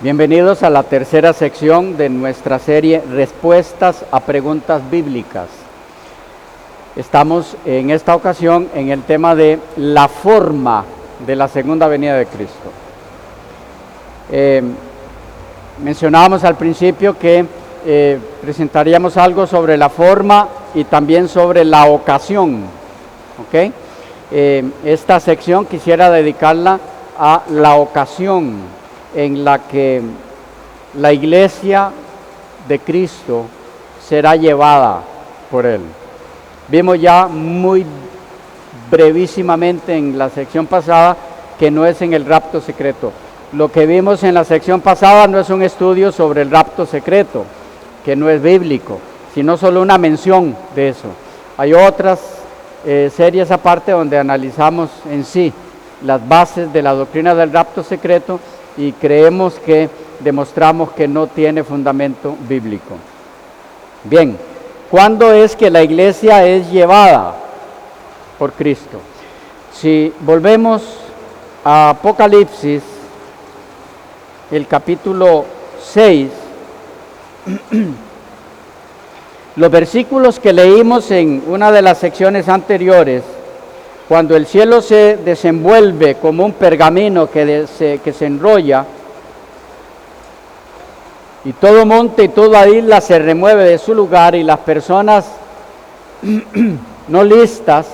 Bienvenidos a la tercera sección de nuestra serie Respuestas a Preguntas Bíblicas. Estamos en esta ocasión en el tema de la forma de la segunda venida de Cristo. Mencionábamos al principio que presentaríamos algo sobre la forma y también sobre la ocasión. ¿Okay? Esta sección quisiera dedicarla a la ocasión en la que la iglesia de Cristo será llevada por Él. Vimos ya muy brevísimamente en la sección pasada que no es en el rapto secreto. Lo que vimos en la sección pasada no es un estudio sobre el rapto secreto, que no es bíblico, sino solo una mención de eso. Hay otras series aparte donde analizamos en sí las bases de la doctrina del rapto secreto y creemos que demostramos que no tiene fundamento bíblico. Bien, ¿cuándo es que la iglesia es llevada por Cristo? Si volvemos a Apocalipsis, el capítulo 6, los versículos que leímos en una de las secciones anteriores, cuando el cielo se desenvuelve como un pergamino que se enrolla, y todo monte y toda isla se remueve de su lugar, y las personas no listas,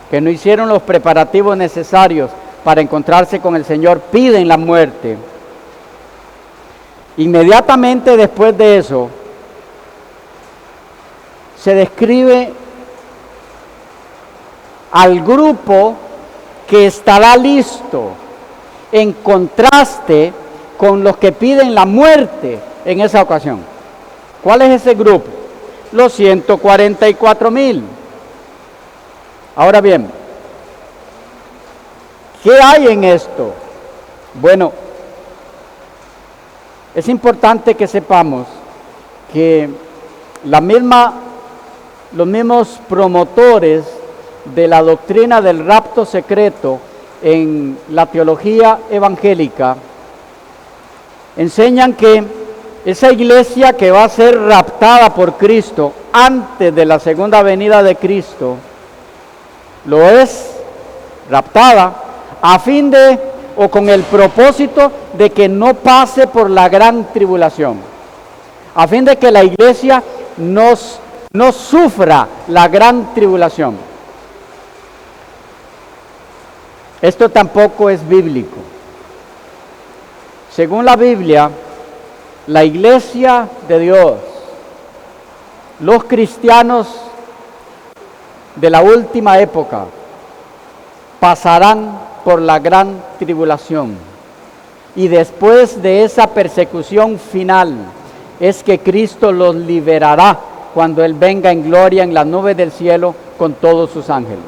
que no hicieron los preparativos necesarios para encontrarse con el Señor, piden la muerte. Inmediatamente después de eso, se describe al grupo que estará listo, en contraste con los que piden la muerte en esa ocasión. ¿Cuál es ese grupo? Los 144,000. Ahora bien, ¿qué hay en esto? Bueno, es importante que sepamos que los mismos promotores de la doctrina del rapto secreto en la teología evangélica enseñan que esa iglesia que va a ser raptada por Cristo antes de la segunda venida de Cristo, lo es raptada a fin de, o con el propósito de que no pase por la gran tribulación, a fin de que la iglesia no sufra la gran tribulación. Esto tampoco es bíblico. Según la Biblia, la iglesia de Dios, los cristianos de la última época, pasarán por la gran tribulación. Y después de esa persecución final, es que Cristo los liberará cuando Él venga en gloria en las nubes del cielo con todos sus ángeles.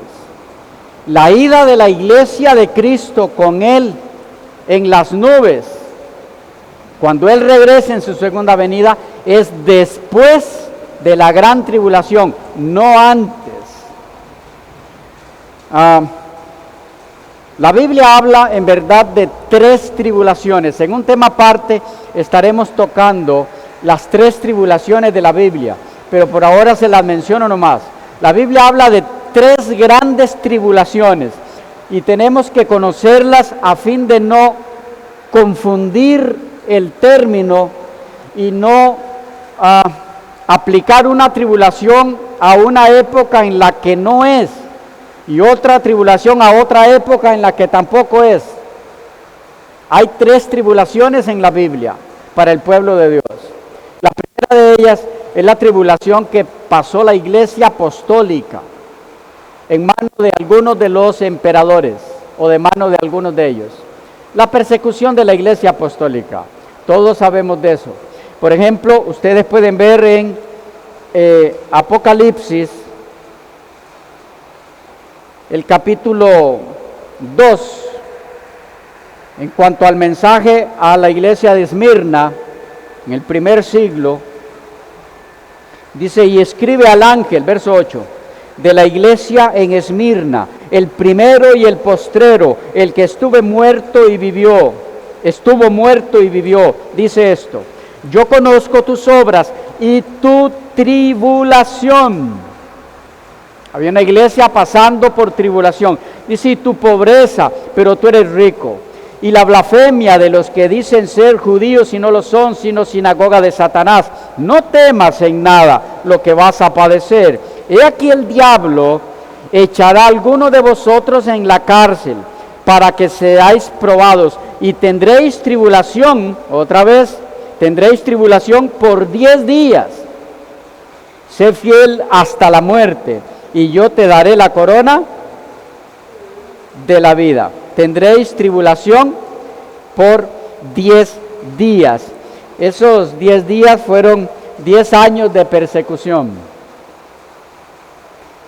La ida de la iglesia de Cristo con Él en las nubes, cuando Él regrese en su segunda venida, es después de la gran tribulación, no antes. La Biblia habla en verdad de 3 tribulaciones. En un tema aparte estaremos tocando las 3 tribulaciones de la Biblia, pero por ahora se las menciono nomás. La Biblia habla de 3 grandes tribulaciones y tenemos que conocerlas a fin de no confundir el término y no aplicar una tribulación a una época en la que no es y otra tribulación a otra época en la que tampoco es. Hay 3 tribulaciones en la Biblia para el pueblo de Dios. La primera de ellas es la tribulación que pasó la iglesia apostólica en manos de algunos de los emperadores o de manos de algunos de ellos. La persecución de la iglesia apostólica, todos sabemos de eso. Por ejemplo, ustedes pueden ver en Apocalipsis, el capítulo 2, en cuanto al mensaje a la iglesia de Esmirna, en el primer siglo, dice: y escribe al ángel, verso 8, de la iglesia en Esmirna, el primero y el postrero, el que estuvo muerto y vivió. estuvo muerto y vivió. Dice esto: yo conozco tus obras y tu tribulación. Había una iglesia pasando por tribulación. Dice, y tu pobreza, pero tú eres rico. Y la blasfemia de los que dicen ser judíos y no lo son, sino sinagoga de Satanás. No temas en nada lo que vas a padecer. He aquí el diablo echará a alguno de vosotros en la cárcel para que seáis probados y tendréis tribulación, otra vez, tendréis tribulación por 10 días. Sé fiel hasta la muerte y yo te daré la corona de la vida. Tendréis tribulación por 10 días. Esos 10 días fueron 10 años de persecución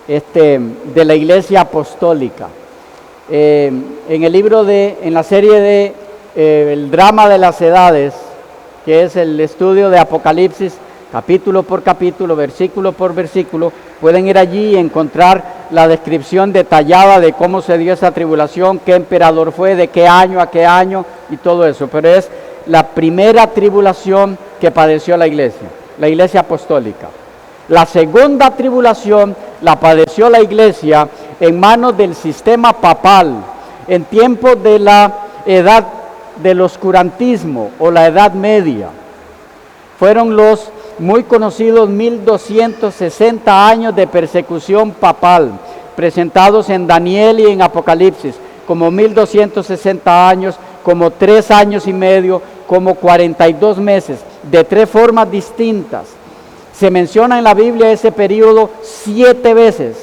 de la iglesia apostólica. En el libro en la serie de el drama de las edades, que es el estudio de Apocalipsis, capítulo por capítulo, versículo por versículo, pueden ir allí y encontrar la descripción detallada de cómo se dio esa tribulación, qué emperador fue, de qué año a qué año y todo eso. Pero es la primera tribulación que padeció la iglesia apostólica. La segunda tribulación la padeció la iglesia en manos del sistema papal, en tiempos de la edad del oscurantismo o la Edad Media. Fueron los muy conocidos 1260 años de persecución papal, presentados en Daniel y en Apocalipsis, como 1260 años, como 3 años y medio, como 42 meses, de 3 formas distintas. Se menciona en la Biblia ese periodo 7 veces.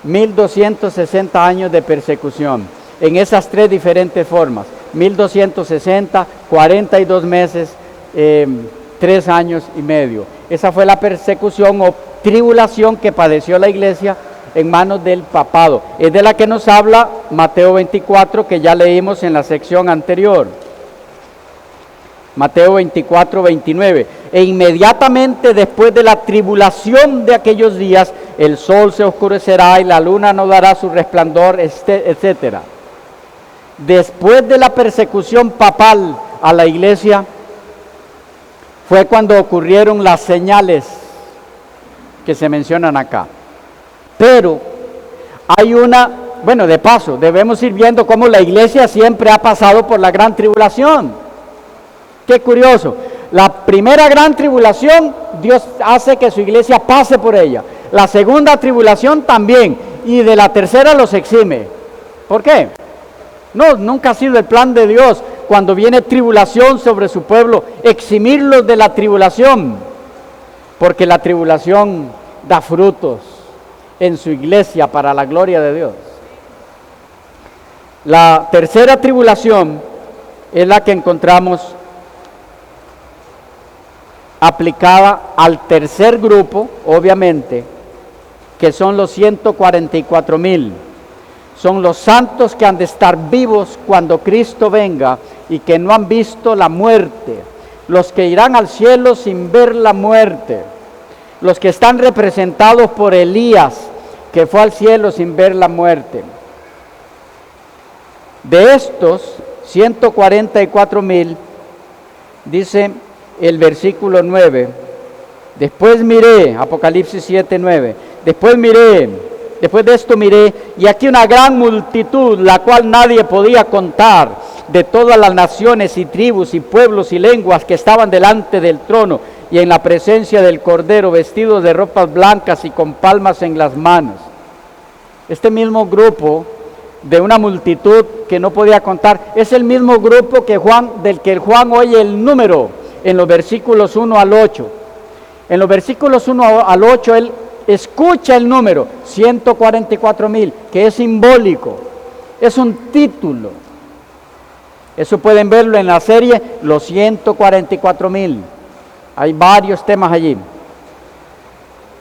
1260 años de persecución, en esas 3 diferentes formas. 1260, 42 meses, 3 años y medio. Esa fue la persecución o tribulación que padeció la iglesia en manos del papado. Es de la que nos habla Mateo 24, que ya leímos en la sección anterior. Mateo 24, 29. E inmediatamente después de la tribulación de aquellos días, el sol se oscurecerá y la luna no dará su resplandor, etcétera. Después de la persecución papal a la iglesia, fue cuando ocurrieron las señales que se mencionan acá. Pero hay de paso, debemos ir viendo cómo la iglesia siempre ha pasado por la gran tribulación. Qué curioso. La primera gran tribulación, Dios hace que su iglesia pase por ella. La segunda tribulación también. Y de la tercera los exime. ¿Por qué? No, nunca ha sido el plan de Dios, cuando viene tribulación sobre su pueblo, eximirlos de la tribulación. Porque la tribulación da frutos en su iglesia para la gloria de Dios. La tercera tribulación es la que encontramos aplicada al tercer grupo, obviamente, que son los 144,000. Son los santos que han de estar vivos cuando Cristo venga y que no han visto la muerte. Los que irán al cielo sin ver la muerte. Los que están representados por Elías, que fue al cielo sin ver la muerte. De estos 144,000, dice el versículo 9, después miré, Apocalipsis 7:9, después de esto miré, y aquí una gran multitud, la cual nadie podía contar, de todas las naciones y tribus y pueblos y lenguas que estaban delante del trono y en la presencia del Cordero, vestidos de ropas blancas y con palmas en las manos. Este mismo grupo de una multitud que no podía contar, es el mismo grupo del que Juan oye el número en los versículos 1 al 8. En los versículos 1 al 8 él escucha el número 144,000, que es simbólico, es un título. Eso pueden verlo en la serie Los 144,000. Hay varios temas allí.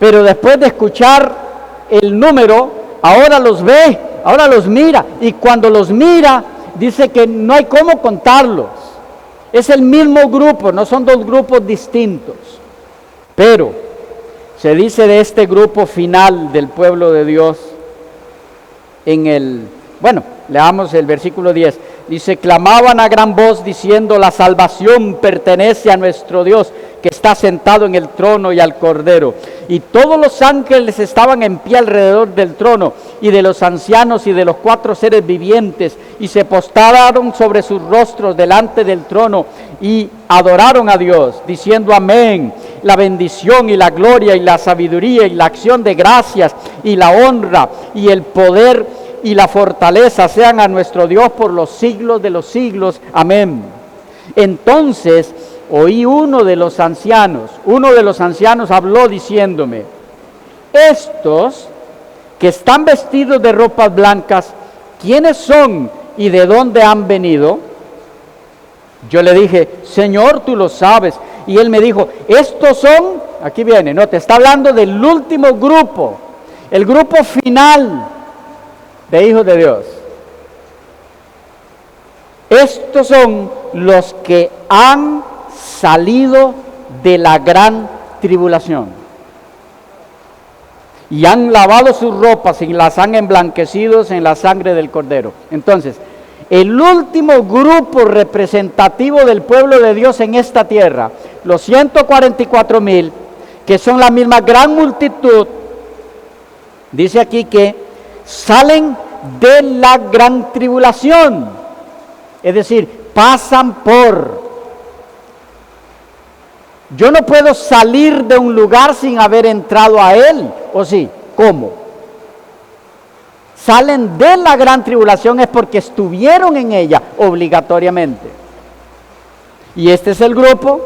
Pero después de escuchar el número, ahora los ve, ahora los mira, y cuando los mira, dice que no hay cómo contarlos. Es el mismo grupo, no son 2 grupos distintos. Pero se dice de este grupo final del pueblo de Dios leamos el versículo 10. Dice, clamaban a gran voz diciendo, la salvación pertenece a nuestro Dios, que está sentado en el trono y al Cordero. Y todos los ángeles estaban en pie alrededor del trono, y de los ancianos y de los 4 seres vivientes, y se postraron sobre sus rostros delante del trono, y adoraron a Dios, diciendo amén. La bendición y la gloria y la sabiduría y la acción de gracias y la honra y el poder y la fortaleza sean a nuestro Dios por los siglos de los siglos. Amén. Entonces oí uno de los ancianos habló diciéndome, estos que están vestidos de ropas blancas, ¿quiénes son y de dónde han venido? Yo le dije, Señor, tú lo sabes. Y él me dijo, estos son, aquí viene, no, te está hablando del último grupo, el grupo final de hijos de Dios. Estos son los que han salido de la gran tribulación y han lavado sus ropas y las han emblanquecido en la sangre del Cordero. Entonces, el último grupo representativo del pueblo de Dios en esta tierra, los 144,000, que son la misma gran multitud, dice aquí que salen de la gran tribulación, es decir, pasan por. Yo no puedo salir de un lugar sin haber entrado a él, ¿o sí? ¿Cómo? Salen de la gran tribulación es porque estuvieron en ella obligatoriamente. Y este es el grupo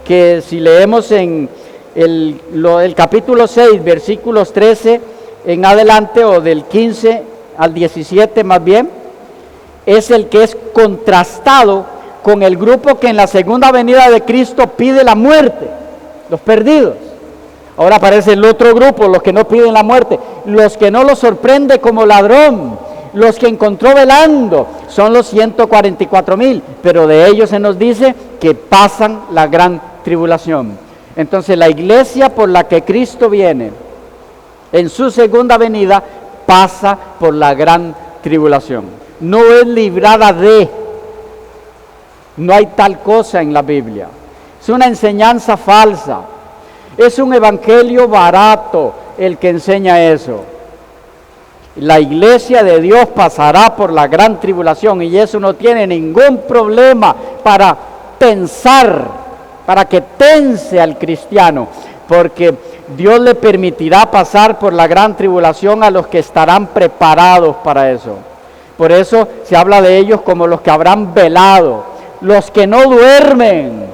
que si leemos en el capítulo 6, versículos 13 en adelante, o del 15 al 17 más bien, es el que es contrastado con el grupo que en la segunda venida de Cristo pide la muerte, los perdidos. Ahora aparece el otro grupo, los que no piden la muerte, los que no lo sorprende como ladrón, los que encontró velando, son los 144,000, pero de ellos se nos dice que pasan la gran tribulación. Entonces la iglesia por la que Cristo viene en su segunda venida pasa por la gran tribulación. No es librada de, no hay tal cosa en la Biblia. Es una enseñanza falsa. Es un evangelio barato el que enseña eso. La iglesia de Dios pasará por la gran tribulación y eso no tiene ningún problema para pensar, para que tense al cristiano, porque Dios le permitirá pasar por la gran tribulación a los que estarán preparados para eso. Por eso se habla de ellos como los que habrán velado, los que no duermen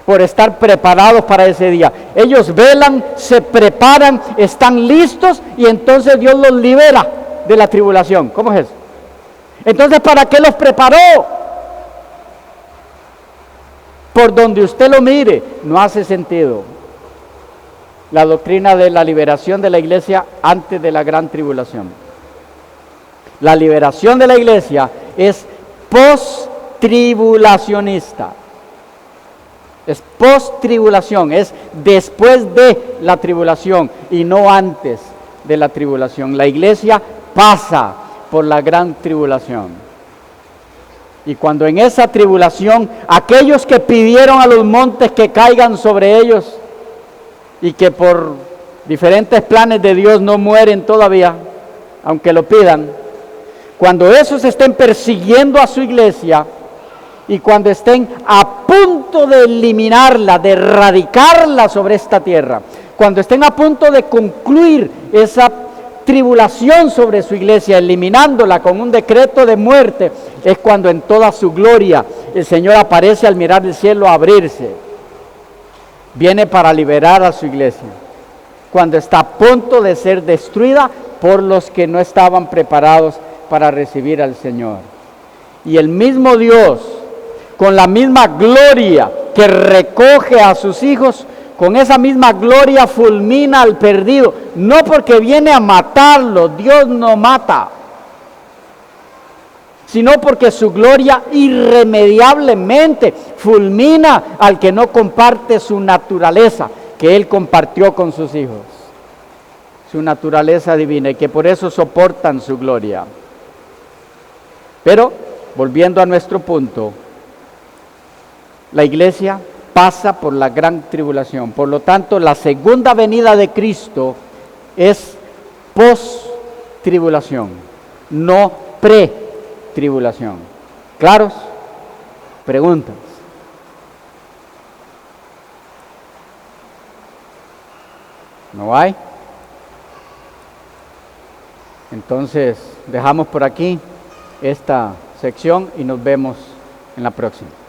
por estar preparados para ese día. Ellos velan, se preparan, están listos y entonces Dios los libera de la tribulación. ¿Cómo es eso? Entonces, ¿para qué los preparó? Por donde usted lo mire, no hace sentido la doctrina de la liberación de la iglesia antes de la gran tribulación. La liberación de la iglesia es post-tribulacionista. Es post-tribulación, es después de la tribulación y no antes de la tribulación. La iglesia pasa por la gran tribulación. Y cuando en esa tribulación, aquellos que pidieron a los montes que caigan sobre ellos y que por diferentes planes de Dios no mueren todavía, aunque lo pidan, cuando esos estén persiguiendo a su iglesia, y cuando estén a punto de eliminarla, de erradicarla sobre esta tierra, cuando estén a punto de concluir esa tribulación sobre su iglesia, eliminándola con un decreto de muerte, es cuando en toda su gloria el Señor aparece al mirar el cielo abrirse. Viene para liberar a su iglesia, cuando está a punto de ser destruida por los que no estaban preparados para recibir al Señor. Y el mismo Dios, con la misma gloria que recoge a sus hijos, con esa misma gloria fulmina al perdido, no porque viene a matarlo, Dios no mata, sino porque su gloria irremediablemente fulmina al que no comparte su naturaleza, que Él compartió con sus hijos, su naturaleza divina, y que por eso soportan su gloria. Pero volviendo a nuestro punto, la iglesia pasa por la gran tribulación. Por lo tanto, la segunda venida de Cristo es post-tribulación, no pre-tribulación. ¿Claros? Preguntas. ¿No hay? Entonces, dejamos por aquí esta sección y nos vemos en la próxima.